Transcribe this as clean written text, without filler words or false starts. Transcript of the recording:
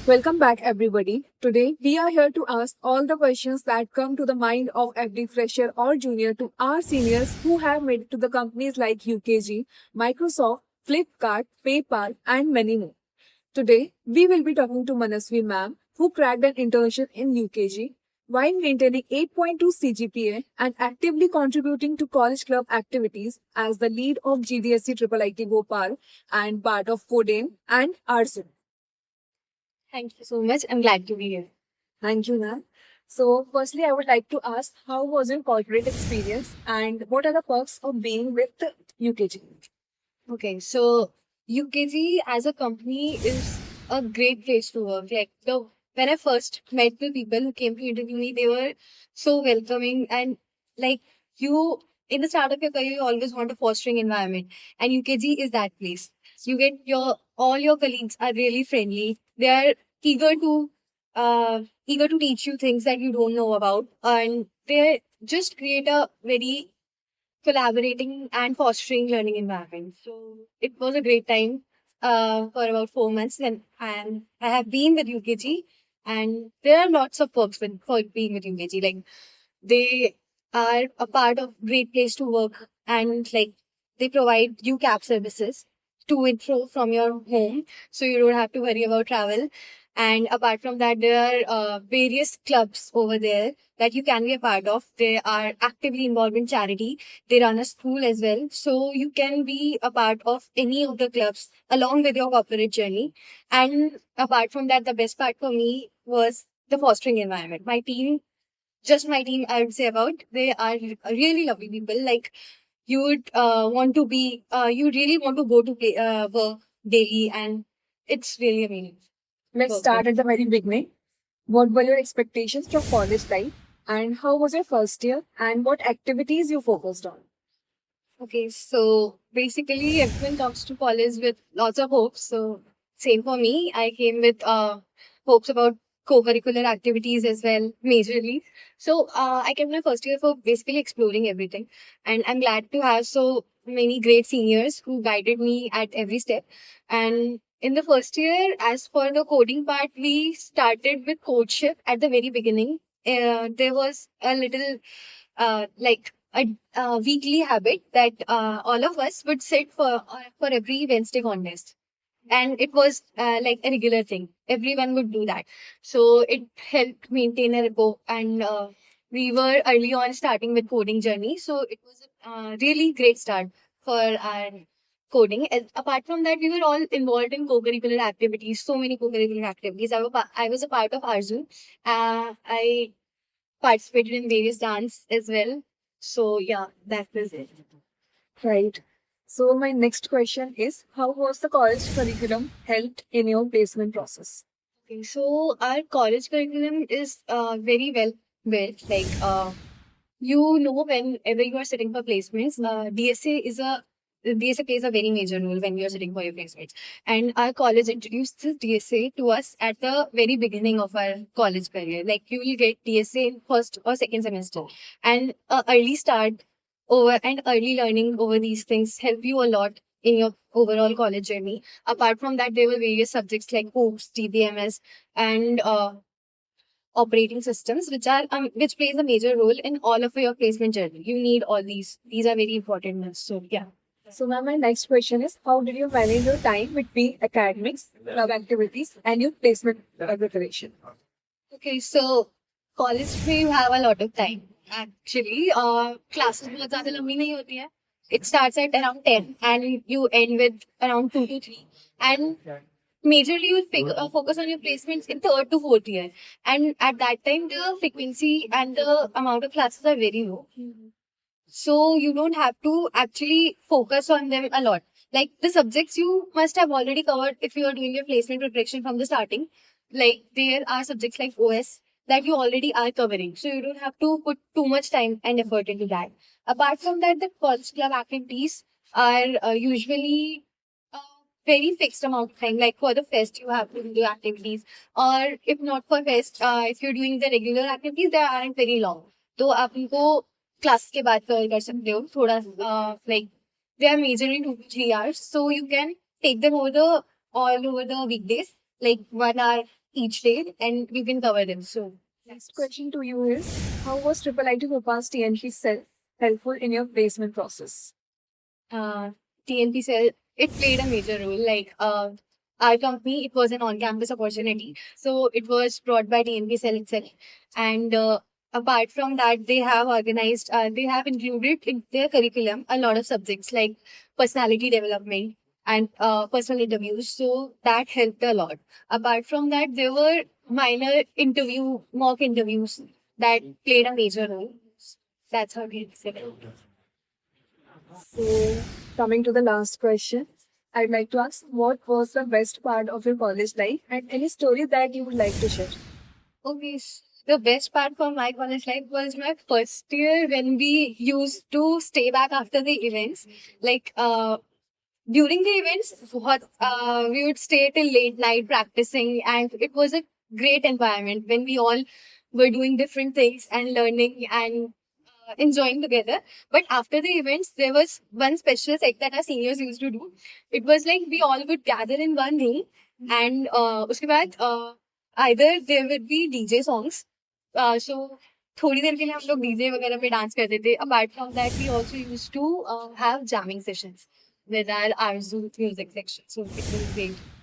Welcome back, everybody. Today, we are here to ask all the questions that come to the mind of every fresher or junior to our seniors who have made it to the companies like UKG, Microsoft, Flipkart, PayPal, and many more. Today, we will be talking to Manasvi ma'am, who cracked an internship in UKG while maintaining 8.2 CGPA and actively contributing to college club activities as the lead of GDSC Triple IT Bhopal and part of FODEM and ARSU. Thank you so much. I'm glad to be here. Thank you, ma'am. So, firstly, I would like to ask how was your corporate experience and what are the perks of being with UKG? Okay, so UKG as a company is a great place to work. Like the when I first met the people who came to interview me, they were so welcoming and like you in the start of your career, you always want a fostering environment, and UKG is that place. You get all your colleagues are really friendly. They are eager to eager to teach you things that you don't know about, and they just create a very collaborating and fostering learning environment. So it was a great time for about 4 months, and I have been with UKG, and there are lots of perks for being with UKG. Like they are a part of great place to work, and like they provide you cab services to and fro from your home, so you don't have to worry about travel. And apart from that, there are various clubs over there that you can be a part of. They are actively involved in charity. They run a school as well. So you can be a part of any of the clubs along with your corporate journey. And apart from that, the best part for me was the fostering environment. My team, I would say about, they are really lovely people. Like you would you really want to go to work daily, and it's really amazing. Let's start at the very beginning. What were your expectations from college life and how was your first year and what activities you focused on? Okay, so basically everyone comes to college with lots of hopes. So same for me. I came with hopes about co-curricular activities as well, majorly. So I came my first year for basically exploring everything. And I'm glad to have so many great seniors who guided me at every step. And in the first year, as for the coding part, we started with CodeShip at the very beginning. There was a little like a weekly habit that all of us would sit for every Wednesday contest, and it was like a regular thing. Everyone would do that, so it helped maintain a rapport. And we were early on starting with coding journey, so it was a really great start for our coding. And apart from that, we were all involved in co-curricular activities. So many co-curricular activities. I was a part of ARZU. I participated in various dance as well. So yeah, that was it. Right. So, my next question is how was the college curriculum helped in your placement process? Okay, so our college curriculum is very well built. Like you know, whenever you are sitting for placements, DSA plays a very major role when you are sitting for your placements. And our college introduced this DSA to us at the very beginning of our college career. Like you will get DSA in first or second semester, and early start over and early learning over these things help you a lot in your overall college journey. Apart from that, there were various subjects like OOPS, DBMS, and operating systems, which plays a major role in all of your placement journey. You need all these. These are very important. So yeah. So, ma'am, my next question is how did you manage your time between academics, club activities, and your placement preparation? Okay, so college में you have a lot of time. Actually, classes बहुत ज़्यादा लंबी नहीं होती है. It starts at around 10 and you end with around 2 to 3. And majorly you focus on your placements in third to fourth year. And at that time, the frequency and the amount of classes are very low. So you don't have to actually focus on them a lot. Like the subjects you must have already covered if you are doing your placement preparation from the starting. Like there are subjects like OS that you already are covering. So you don't have to put too much time and effort into that. Apart from that, the college club activities are usually a very fixed amount of time. Like for the fest, you have to do the activities. Or if not for fest, if you're doing the regular activities, they aren't very long. तो आप उनको class के बाद cover कर सकते हो थोड़ा like they are majorly 2 to 3 hours, so you can take them over the all over the weekdays, like 1 hour each day, and you can cover them. So Next question to you is, how was Triple IT Bhopal's TNP cell helpful in your placement process? uh, TNP Cell, it played a major role. Like our company, it was an on-campus opportunity, so it was brought by TNP Cell itself. And apart from that, they have included in their curriculum a lot of subjects like personality development and personal interviews. So that helped a lot. Apart from that, there were mock interviews that played a major role. That's how we said it. So, coming to the last question, I'd like to ask, what was the best part of your college life and any story that you would like to share? Okay, the best part for my college life was my first year when we used to stay back after the events. Like during the events, we would stay till late night practicing, and it was a great environment when we all were doing different things and learning and enjoying together. But after the events, there was one special thing that our seniors used to do. It was like we all would gather in one room, and उसके बाद either there would be DJ songs. So थोड़ी देर के लिए हम लोग DJ वगैरह पे dance करते थे. Apart from that, we also used to have jamming sessions with our Arzu music section. So it was great.